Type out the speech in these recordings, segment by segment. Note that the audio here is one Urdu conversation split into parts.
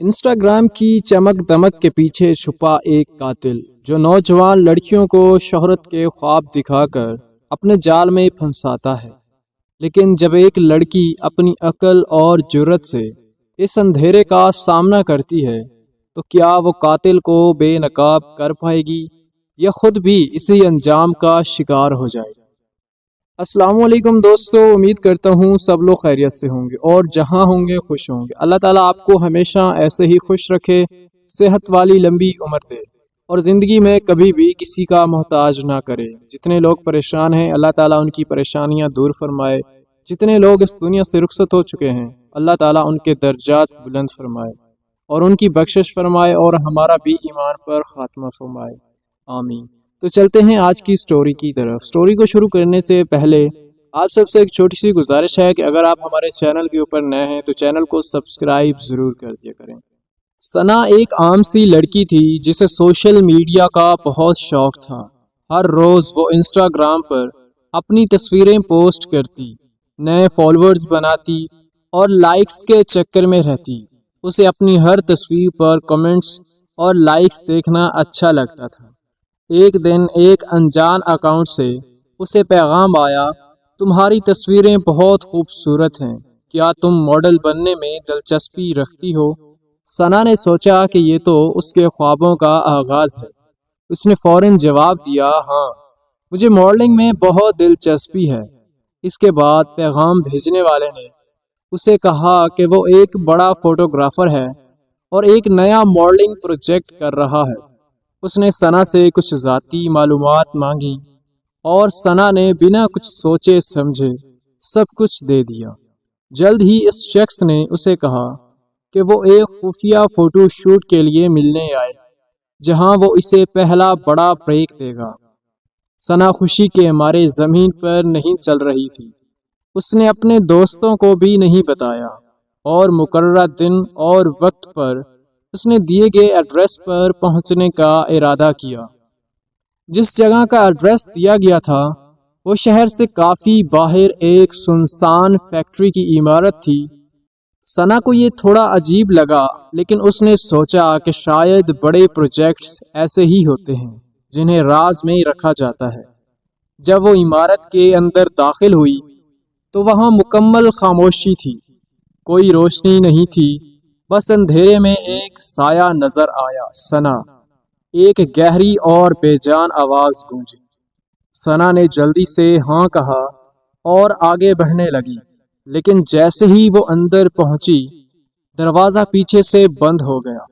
انسٹاگرام کی چمک دمک کے پیچھے چھپا ایک قاتل جو نوجوان لڑکیوں کو شہرت کے خواب دکھا کر اپنے جال میں پھنساتا ہے۔ لیکن جب ایک لڑکی اپنی عقل اور جرأت سے اس اندھیرے کا سامنا کرتی ہے تو کیا وہ قاتل کو بے نقاب کر پائے گی یا خود بھی اسی انجام کا شکار ہو جائے گی؟ السلام علیکم دوستو، امید کرتا ہوں سب لوگ خیریت سے ہوں گے اور جہاں ہوں گے خوش ہوں گے۔ اللہ تعالیٰ آپ کو ہمیشہ ایسے ہی خوش رکھے، صحت والی لمبی عمر دے اور زندگی میں کبھی بھی کسی کا محتاج نہ کرے۔ جتنے لوگ پریشان ہیں اللہ تعالیٰ ان کی پریشانیاں دور فرمائے، جتنے لوگ اس دنیا سے رخصت ہو چکے ہیں اللہ تعالیٰ ان کے درجات بلند فرمائے اور ان کی بخشش فرمائے اور ہمارا بھی ایمان پر خاتمہ فرمائے، آمین۔ تو چلتے ہیں آج کی سٹوری کی طرف۔ سٹوری کو شروع کرنے سے پہلے آپ سب سے ایک چھوٹی سی گزارش ہے کہ اگر آپ ہمارے چینل کے اوپر نئے ہیں تو چینل کو سبسکرائب ضرور کر دیا کریں۔ ثنا ایک عام سی لڑکی تھی جسے سوشل میڈیا کا بہت شوق تھا۔ ہر روز وہ انسٹاگرام پر اپنی تصویریں پوسٹ کرتی، نئے فالوورز بناتی اور لائکس کے چکر میں رہتی۔ اسے اپنی ہر تصویر پر کمنٹس اور لائکس دیکھنا اچھا لگتا تھا۔ ایک دن ایک انجان اکاؤنٹ سے اسے پیغام آیا، تمہاری تصویریں بہت خوبصورت ہیں، کیا تم ماڈل بننے میں دلچسپی رکھتی ہو؟ ثنا نے سوچا کہ یہ تو اس کے خوابوں کا آغاز ہے۔ اس نے فوراً جواب دیا، ہاں مجھے ماڈلنگ میں بہت دلچسپی ہے۔ اس کے بعد پیغام بھیجنے والے نے اسے کہا کہ وہ ایک بڑا فوٹوگرافر ہے اور ایک نیا ماڈلنگ پروجیکٹ کر رہا ہے۔ اس نے ثنا سے کچھ ذاتی معلومات مانگی اور ثنا نے بنا کچھ سوچے سمجھے سب کچھ دے دیا۔ جلد ہی اس شخص نے اسے کہا کہ وہ ایک خفیہ فوٹو شوٹ کے لیے ملنے آئے جہاں وہ اسے پہلا بڑا بریک دے گا۔ ثنا خوشی کے مارے زمین پر نہیں چل رہی تھی۔ اس نے اپنے دوستوں کو بھی نہیں بتایا اور مقررہ دن اور وقت پر اس نے دیے گئے ایڈریس پر پہنچنے کا ارادہ کیا۔ جس جگہ کا ایڈریس دیا گیا تھا وہ شہر سے کافی باہر ایک سنسان فیکٹری کی عمارت تھی۔ ثنا کو یہ تھوڑا عجیب لگا، لیکن اس نے سوچا کہ شاید بڑے پروجیکٹس ایسے ہی ہوتے ہیں جنہیں راز میں رکھا جاتا ہے۔ جب وہ عمارت کے اندر داخل ہوئی تو وہاں مکمل خاموشی تھی، کوئی روشنی نہیں تھی، بس اندھیرے میں ایک سایہ نظر آیا۔ ثنا، ایک گہری اور بے جان آواز گونجی۔ ثنا نے جلدی سے ہاں کہا اور آگے بڑھنے لگی، لیکن جیسے ہی وہ اندر پہنچی دروازہ پیچھے سے بند ہو گیا۔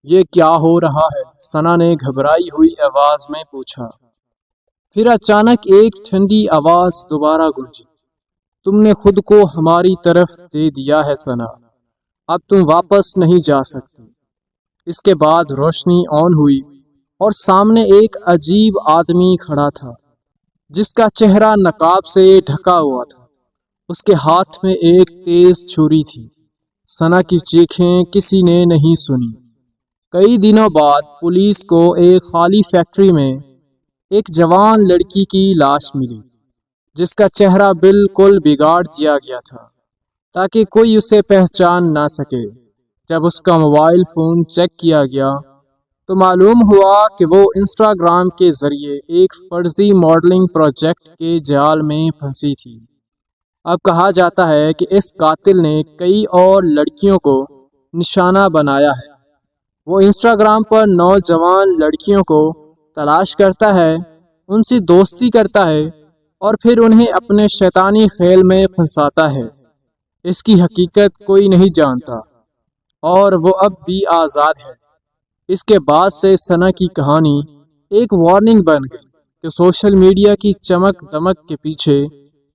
یہ کیا ہو رہا ہے؟ ثنا نے گھبرائی ہوئی آواز میں پوچھا۔ پھر اچانک ایک ٹھنڈی آواز دوبارہ گونجی، تم نے خود کو ہماری طرف دے دیا ہے ثنا، اب تم واپس نہیں جا سکتی۔ اس کے بعد روشنی آن ہوئی اور سامنے ایک عجیب آدمی کھڑا تھا جس کا چہرہ نقاب سے ڈھکا ہوا تھا۔ اس کے ہاتھ میں ایک تیز چھری تھی۔ ثنا کی چیخیں کسی نے نہیں سنی۔ کئی دنوں بعد پولیس کو ایک خالی فیکٹری میں ایک جوان لڑکی کی لاش ملی جس کا چہرہ بالکل بگاڑ دیا گیا تھا تاکہ کوئی اسے پہچان نہ سکے۔ جب اس کا موبائل فون چیک کیا گیا تو معلوم ہوا کہ وہ انسٹاگرام کے ذریعے ایک فرضی ماڈلنگ پروجیکٹ کے جال میں پھنسی تھی۔ اب کہا جاتا ہے کہ اس قاتل نے کئی اور لڑکیوں کو نشانہ بنایا ہے۔ وہ انسٹاگرام پر نوجوان لڑکیوں کو تلاش کرتا ہے، ان سے دوستی کرتا ہے اور پھر انہیں اپنے شیطانی خیل میں پھنساتا ہے۔ اس کی حقیقت کوئی نہیں جانتا اور وہ اب بھی آزاد ہے۔ اس کے بعد سے ثنا کی کہانی ایک وارننگ بن گئی کہ سوشل میڈیا کی چمک دمک کے پیچھے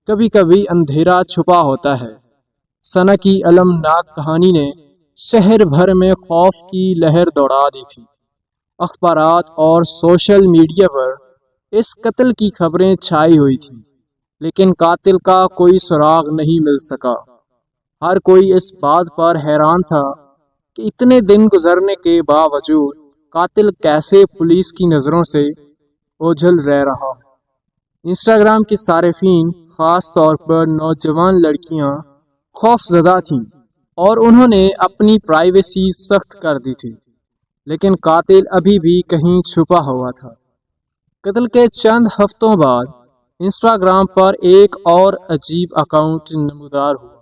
کبھی کبھی اندھیرا چھپا ہوتا ہے۔ ثنا کی المناک کہانی نے شہر بھر میں خوف کی لہر دوڑا دی تھی۔ اخبارات اور سوشل میڈیا پر اس قتل کی خبریں چھائی ہوئی تھیں، لیکن قاتل کا کوئی سراغ نہیں مل سکا۔ ہر کوئی اس بات پر حیران تھا کہ اتنے دن گزرنے کے باوجود قاتل کیسے پولیس کی نظروں سے اوجھل رہ رہا ہے۔ انسٹاگرام کے صارفین، خاص طور پر نوجوان لڑکیاں خوف زدہ تھیں۔ اور انہوں نے اپنی پرائیویسی سخت کر دی تھی، لیکن قاتل ابھی بھی کہیں چھپا ہوا تھا۔ قتل کے چند ہفتوں بعد انسٹاگرام پر ایک اور عجیب اکاؤنٹ نمودار ہوا۔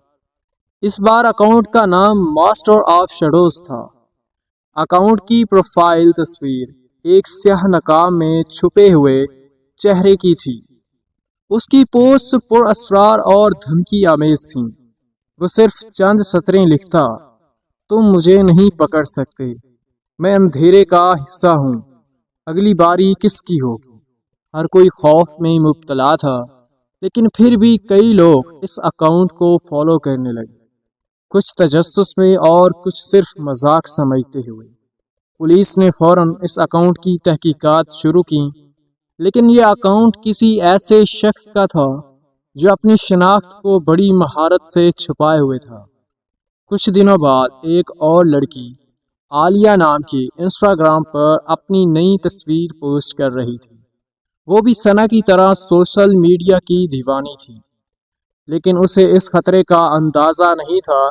اس بار اکاؤنٹ کا نام ماسٹر آف شیڈوز تھا۔ اکاؤنٹ کی پروفائل تصویر ایک سیاہ نقاب میں چھپے ہوئے چہرے کی تھی۔ اس کی پوسٹ پر اسرار اور دھمکی آمیز تھیں۔ وہ صرف چند سطریں لکھتا: تم مجھے نہیں پکڑ سکتے، میں اندھیرے کا حصہ ہوں، اگلی باری کس کی ہوگی۔ ہر کوئی خوف میں مبتلا تھا، لیکن پھر بھی کئی لوگ اس اکاؤنٹ کو فالو کرنے لگے، کچھ تجسس میں اور کچھ صرف مذاق سمجھتے ہوئے۔ پولیس نے فوراً اس اکاؤنٹ کی تحقیقات شروع کی، لیکن یہ اکاؤنٹ کسی ایسے شخص کا تھا جو اپنی شناخت کو بڑی مہارت سے چھپائے ہوئے تھا۔ کچھ دنوں بعد ایک اور لڑکی عالیہ نام کی انسٹاگرام پر اپنی نئی تصویر پوسٹ کر رہی تھی۔ وہ بھی ثنا کی طرح سوشل میڈیا کی دیوانی تھی، لیکن اسے اس خطرے کا اندازہ نہیں تھا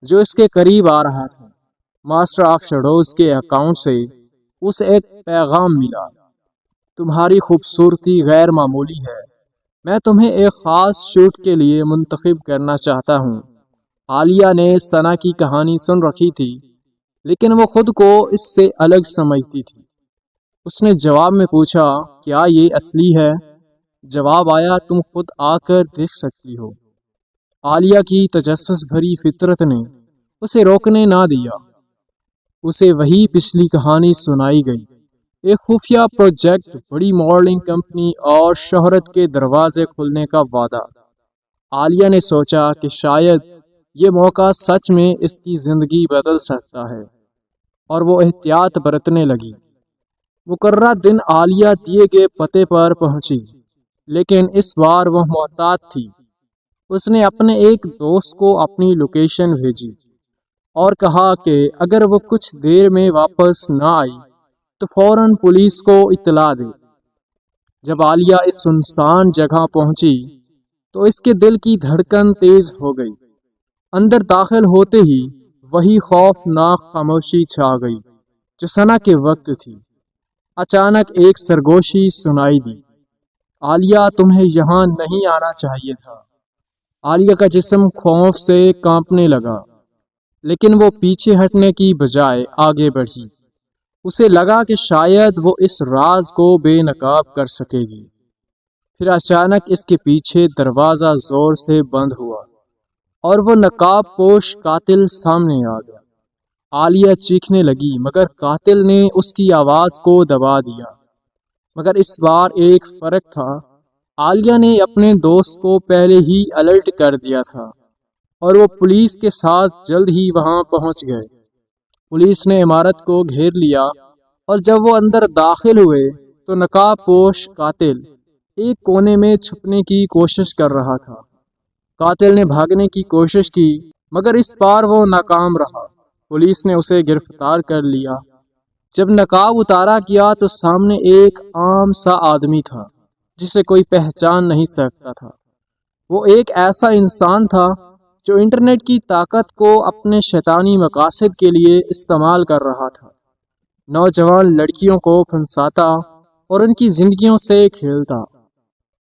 جو اس کے قریب آ رہا تھا۔ ماسٹر آف شیڈوز کے اکاؤنٹ سے اسے ایک پیغام ملا: تمہاری خوبصورتی غیر معمولی ہے، میں تمہیں ایک خاص شوٹ کے لیے منتخب کرنا چاہتا ہوں۔ عالیہ نے ثنا کی کہانی سن رکھی تھی، لیکن وہ خود کو اس سے الگ سمجھتی تھی۔ اس نے جواب میں پوچھا: کیا یہ اصلی ہے؟ جواب آیا: تم خود آ کر دیکھ سکتی ہو۔ عالیہ کی تجسس بھری فطرت نے اسے روکنے نہ دیا۔ اسے وہی پچھلی کہانی سنائی گئی: ایک خفیہ پروجیکٹ، بڑی ماڈلنگ کمپنی اور شہرت کے دروازے کھلنے کا وعدہ۔ عالیہ نے سوچا کہ شاید یہ موقع سچ میں اس کی زندگی بدل سکتا ہے، اور وہ احتیاط برتنے لگی۔ مقررہ دن عالیہ دیے گئے پتے پر پہنچی، لیکن اس بار وہ محتاط تھی۔ اس نے اپنے ایک دوست کو اپنی لوکیشن بھیجی اور کہا کہ اگر وہ کچھ دیر میں واپس نہ آئی تو فوراً پولیس کو اطلاع دے۔ جب عالیہ اس سنسان جگہ پہنچی تو اس کے دل کی دھڑکن تیز ہو گئی۔ اندر داخل ہوتے ہی وہی خوفناک خاموشی چھا گئی جو ثنا کے وقت تھی۔ اچانک ایک سرگوشی سنائی دی: عالیہ، تمہیں یہاں نہیں آنا چاہیے تھا۔ عالیہ کا جسم خوف سے کانپنے لگا، لیکن وہ پیچھے ہٹنے کی بجائے آگے بڑھی۔ اسے لگا کہ شاید وہ اس راز کو بے نقاب کر سکے گی۔ پھر اچانک اس کے پیچھے دروازہ زور سے بند ہوا اور وہ نقاب پوش قاتل سامنے آ گیا۔ عالیہ چیخنے لگی، مگر قاتل نے اس کی آواز کو دبا دیا۔ مگر اس بار ایک فرق تھا، عالیہ نے اپنے دوست کو پہلے ہی الرٹ کر دیا تھا، اور وہ پولیس کے ساتھ جلد ہی وہاں پہنچ گئے۔ پولیس نے عمارت کو گھیر لیا، اور جب وہ اندر داخل ہوئے تو نقاب پوش قاتل ایک کونے میں چھپنے کی کوشش کر رہا تھا۔ قاتل نے بھاگنے کی کوشش کی، مگر اس بار وہ ناکام رہا۔ پولیس نے اسے گرفتار کر لیا۔ جب نقاب اتارا گیا تو سامنے ایک عام سا آدمی تھا جسے کوئی پہچان نہیں سکتا تھا۔ وہ ایک ایسا انسان تھا جو انٹرنیٹ کی طاقت کو اپنے شیطانی مقاصد کے لیے استعمال کر رہا تھا۔ نوجوان لڑکیوں کو پھنساتا اور ان کی زندگیوں سے کھیلتا۔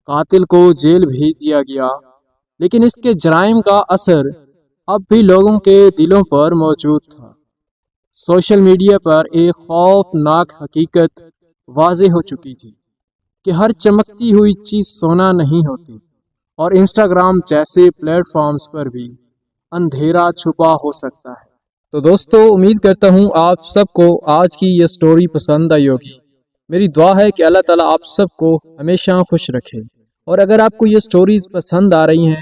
قاتل کو جیل بھیج دیا گیا، لیکن اس کے جرائم کا اثر اب بھی لوگوں کے دلوں پر موجود تھا۔ سوشل میڈیا پر ایک خوفناک حقیقت واضح ہو چکی تھی کہ ہر چمکتی ہوئی چیز سونا نہیں ہوتی، اور انسٹاگرام جیسے پلیٹ فارمز پر بھی اندھیرا چھپا ہو سکتا ہے۔ تو دوستو، امید کرتا ہوں آپ سب کو آج کی یہ سٹوری پسند آئی ہوگی۔ میری دعا ہے کہ اللہ تعالیٰ آپ سب کو ہمیشہ خوش رکھے، اور اگر آپ کو یہ سٹوریز پسند آ رہی ہیں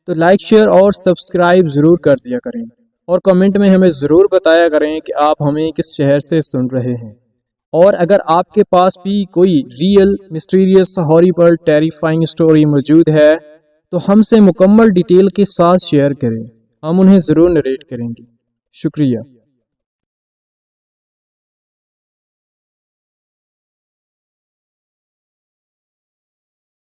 تو لائک، شیئر اور سبسکرائب ضرور کر دیا کریں، اور کمنٹ میں ہمیں ضرور بتایا کریں کہ آپ ہمیں کس شہر سے سن رہے ہیں۔ اور اگر آپ کے پاس بھی کوئی ریئل، مسٹیریس، ہاریبل، ٹیریفائنگ سٹوری موجود ہے تو ہم سے مکمل ڈیٹیل کے ساتھ شیئر کریں، ہم انہیں ضرور نریٹ کریں گے۔ شکریہ۔